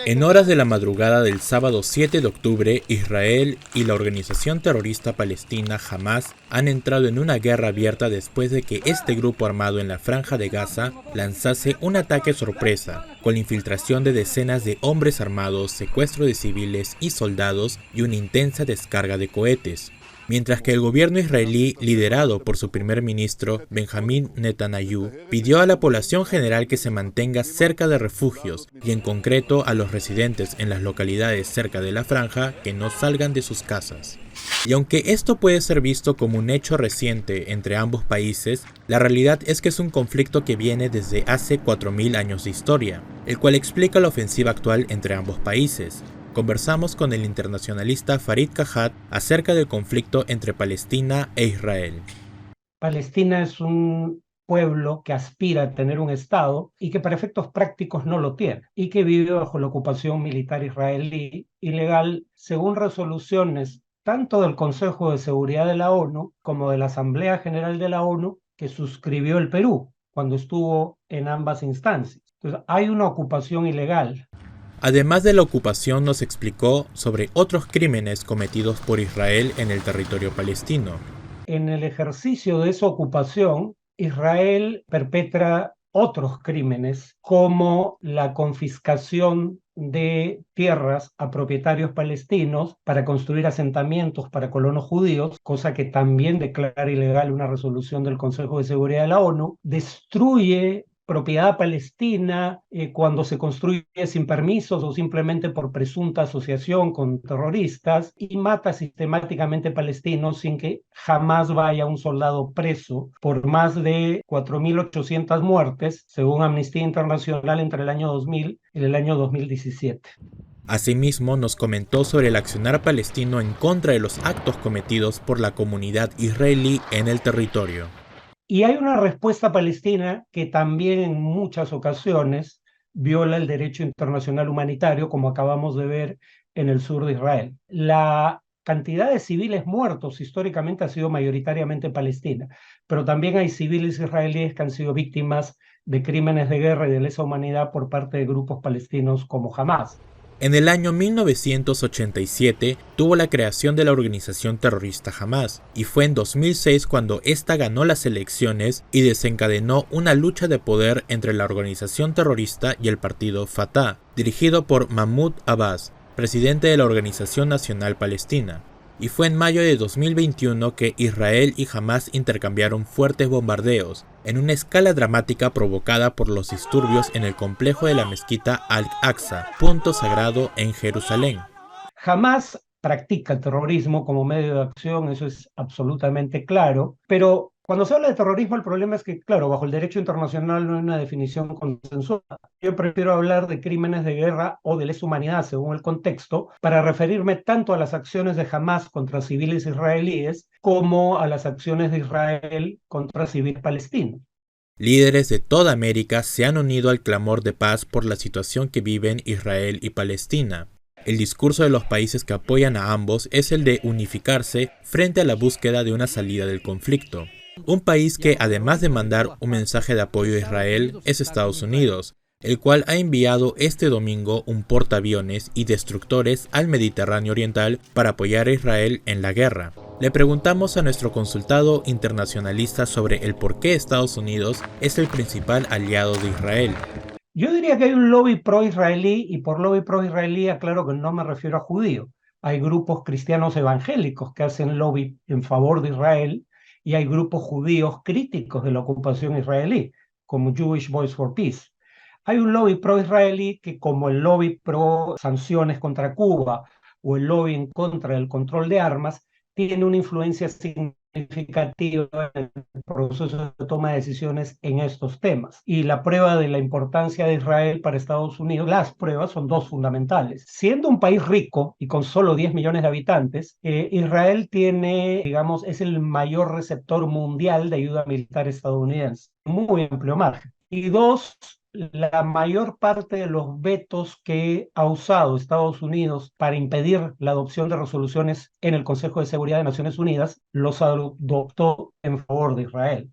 En horas de la madrugada del sábado 7 de octubre, Israel y la organización terrorista palestina Hamas han entrado en una guerra abierta después de que este grupo armado en la franja de Gaza lanzase un ataque sorpresa, con la infiltración de decenas de hombres armados, secuestro de civiles y soldados y una intensa descarga de cohetes. Mientras que el gobierno israelí, liderado por su primer ministro, Benjamín Netanyahu, pidió a la población general que se mantenga cerca de refugios y en concreto a los residentes en las localidades cerca de la franja que no salgan de sus casas. Y aunque esto puede ser visto como un hecho reciente entre ambos países, la realidad es que es un conflicto que viene desde hace 4000 años de historia, el cual explica la ofensiva actual entre ambos países. Conversamos con el internacionalista Farid Kajat acerca del conflicto entre Palestina e Israel. Palestina es un pueblo que aspira a tener un Estado y que para efectos prácticos no lo tiene y que vive bajo la ocupación militar israelí ilegal según resoluciones tanto del Consejo de Seguridad de la ONU como de la Asamblea General de la ONU que suscribió el Perú cuando estuvo en ambas instancias. Entonces, hay una ocupación ilegal. Además de la ocupación, nos explicó sobre otros crímenes cometidos por Israel en el territorio palestino. En el ejercicio de esa ocupación, Israel perpetra otros crímenes como la confiscación de tierras a propietarios palestinos para construir asentamientos para colonos judíos, cosa que también declara ilegal una resolución del Consejo de Seguridad de la ONU, destruye propiedad palestina cuando se construye sin permisos o simplemente por presunta asociación con terroristas y mata sistemáticamente palestinos sin que jamás vaya un soldado preso por más de 4.800 muertes, según Amnistía Internacional entre el año 2000 y el año 2017. Asimismo, nos comentó sobre el accionar palestino en contra de los actos cometidos por la comunidad israelí en el territorio. Y hay una respuesta palestina que también en muchas ocasiones viola el derecho internacional humanitario, como acabamos de ver en el sur de Israel. La cantidad de civiles muertos históricamente ha sido mayoritariamente palestina, pero también hay civiles israelíes que han sido víctimas de crímenes de guerra y de lesa humanidad por parte de grupos palestinos como Hamas. En el año 1987 tuvo la creación de la organización terrorista Hamas, y fue en 2006 cuando ésta ganó las elecciones y desencadenó una lucha de poder entre la organización terrorista y el partido Fatah, dirigido por Mahmoud Abbas, presidente de la Organización Nacional Palestina. Y fue en mayo de 2021 que Israel y Hamas intercambiaron fuertes bombardeos, en una escala dramática provocada por los disturbios en el complejo de la mezquita Al-Aqsa, punto sagrado en Jerusalén. Hamas practica el terrorismo como medio de acción, eso es absolutamente claro, pero cuando se habla de terrorismo el problema es que, claro, bajo el derecho internacional no hay una definición consensuada. Yo prefiero hablar de crímenes de guerra o de lesa humanidad según el contexto para referirme tanto a las acciones de Hamas contra civiles israelíes como a las acciones de Israel contra civiles palestinos. Líderes de toda América se han unido al clamor de paz por la situación que viven Israel y Palestina. El discurso de los países que apoyan a ambos es el de unificarse frente a la búsqueda de una salida del conflicto. Un país que, además de mandar un mensaje de apoyo a Israel, es Estados Unidos, el cual ha enviado este domingo un portaaviones y destructores al Mediterráneo Oriental para apoyar a Israel en la guerra. Le preguntamos a nuestro consultado internacionalista sobre el por qué Estados Unidos es el principal aliado de Israel. Yo diría que hay un lobby pro-israelí y por lobby pro-israelí aclaro que no me refiero a judío. Hay grupos cristianos evangélicos que hacen lobby en favor de Israel y hay grupos judíos críticos de la ocupación israelí, como Jewish Voice for Peace. Hay un lobby pro-israelí que, como el lobby pro-sanciones contra Cuba o el lobby en contra del control de armas, tiene una influencia significativa en el proceso de toma de decisiones en estos temas. Y la prueba de la importancia de Israel para Estados Unidos, las pruebas son dos fundamentales. Siendo un país rico y con solo 10 millones de habitantes, Israel tiene, digamos, es el mayor receptor mundial de ayuda militar estadounidense, muy amplio margen. Y dos, la mayor parte de los vetos que ha usado Estados Unidos para impedir la adopción de resoluciones en el Consejo de Seguridad de Naciones Unidas los adoptó en favor de Israel.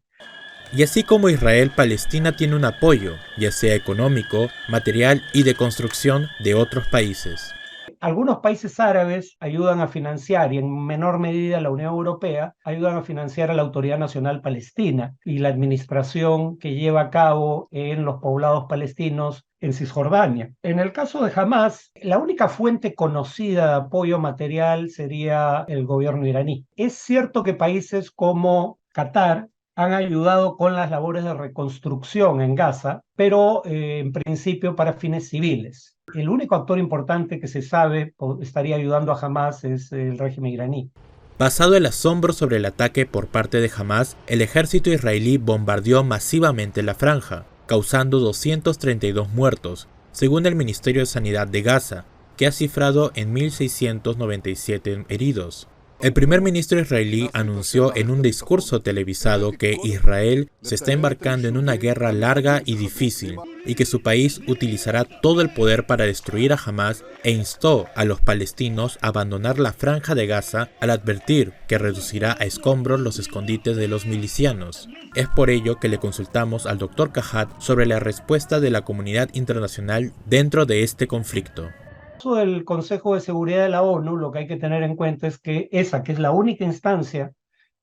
Y así como Israel, Palestina tiene un apoyo, ya sea económico, material y de construcción de otros países. Algunos países árabes ayudan a financiar, y en menor medida la Unión Europea, ayudan a financiar a la Autoridad Nacional Palestina y la administración que lleva a cabo en los poblados palestinos en Cisjordania. En el caso de Hamas, la única fuente conocida de apoyo material sería el gobierno iraní. Es cierto que países como Qatar han ayudado con las labores de reconstrucción en Gaza, pero en principio para fines civiles. El único actor importante que se sabe estaría ayudando a Hamas es el régimen iraní. Basado el asombro sobre el ataque por parte de Hamas, el ejército israelí bombardeó masivamente la franja, causando 232 muertos, según el Ministerio de Sanidad de Gaza, que ha cifrado en 1.697 heridos. El primer ministro israelí anunció en un discurso televisado que Israel se está embarcando en una guerra larga y difícil y que su país utilizará todo el poder para destruir a Hamas, e instó a los palestinos a abandonar la franja de Gaza al advertir que reducirá a escombros los escondites de los milicianos. Es por ello que le consultamos al Dr. Cajat sobre la respuesta de la comunidad internacional dentro de este conflicto. Del Consejo de Seguridad de la ONU, lo que hay que tener en cuenta es que esa, que es la única instancia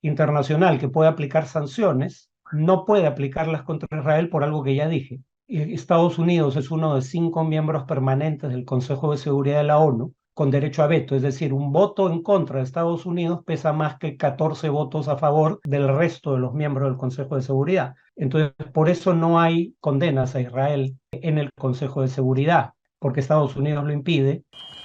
internacional que puede aplicar sanciones, no puede aplicarlas contra Israel por algo que ya dije. Estados Unidos es uno de 5 miembros permanentes del Consejo de Seguridad de la ONU con derecho a veto, es decir, un voto en contra de Estados Unidos pesa más que 14 votos a favor del resto de los miembros del Consejo de Seguridad. Entonces, por eso no hay condenas a Israel en el Consejo de Seguridad, porque Estados Unidos lo impide.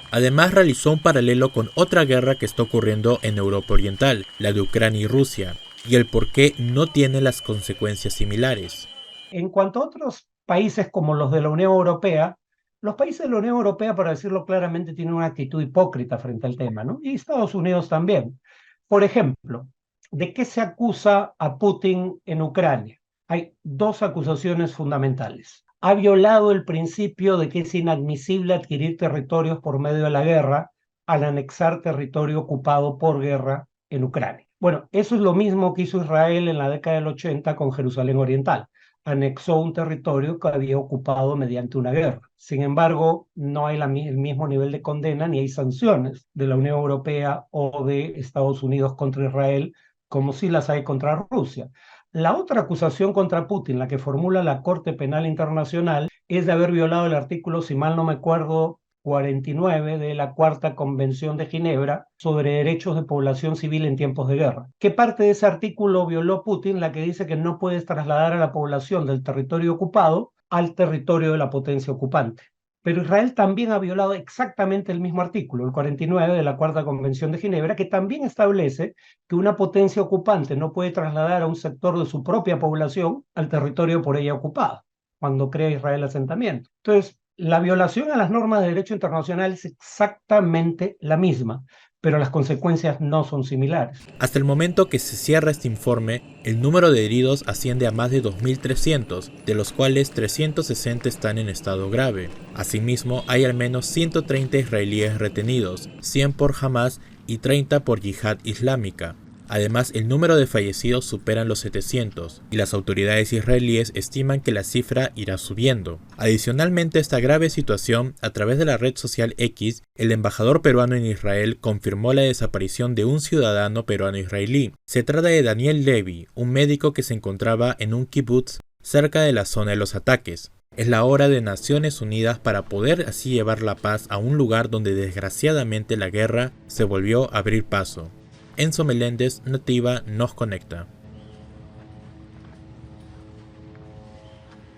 Además, realizó un paralelo con otra guerra que está ocurriendo en Europa Oriental, la de Ucrania y Rusia, y el por qué no tiene las consecuencias similares. En cuanto a otros países como los de la Unión Europea, los países de la Unión Europea, para decirlo claramente, tienen una actitud hipócrita frente al tema, ¿no? Y Estados Unidos también. Por ejemplo, ¿de qué se acusa a Putin en Ucrania? Hay 2 acusaciones fundamentales. Ha violado el principio de que es inadmisible adquirir territorios por medio de la guerra al anexar territorio ocupado por guerra en Ucrania. Bueno, eso es lo mismo que hizo Israel en la década del 80 con Jerusalén Oriental. Anexó un territorio que había ocupado mediante una guerra. Sin embargo, no hay el mismo nivel de condena ni hay sanciones de la Unión Europea o de Estados Unidos contra Israel como sí las hay contra Rusia. La otra acusación contra Putin, la que formula la Corte Penal Internacional, es de haber violado el artículo, si mal no me acuerdo, 49 de la Cuarta Convención de Ginebra sobre derechos de población civil en tiempos de guerra. ¿Qué parte de ese artículo violó Putin? La que dice que no puedes trasladar a la población del territorio ocupado al territorio de la potencia ocupante. Pero Israel también ha violado exactamente el mismo artículo, el 49 de la Cuarta Convención de Ginebra, que también establece que una potencia ocupante no puede trasladar a un sector de su propia población al territorio por ella ocupado, cuando crea Israel asentamiento. Entonces, la violación a las normas de derecho internacional es exactamente la misma, pero las consecuencias no son similares. Hasta el momento que se cierra este informe, el número de heridos asciende a más de 2.300, de los cuales 360 están en estado grave. Asimismo, hay al menos 130 israelíes retenidos, 100 por Hamas y 30 por Yihad Islámica. Además, el número de fallecidos superan los 700, y las autoridades israelíes estiman que la cifra irá subiendo. Adicionalmente a esta grave situación, a través de la red social X, el embajador peruano en Israel confirmó la desaparición de un ciudadano peruano israelí. Se trata de Daniel Levy, un médico que se encontraba en un kibutz cerca de la zona de los ataques. Es la hora de Naciones Unidas para poder así llevar la paz a un lugar donde desgraciadamente la guerra se volvió a abrir paso. Enzo Meléndez, Nativa, nos conecta.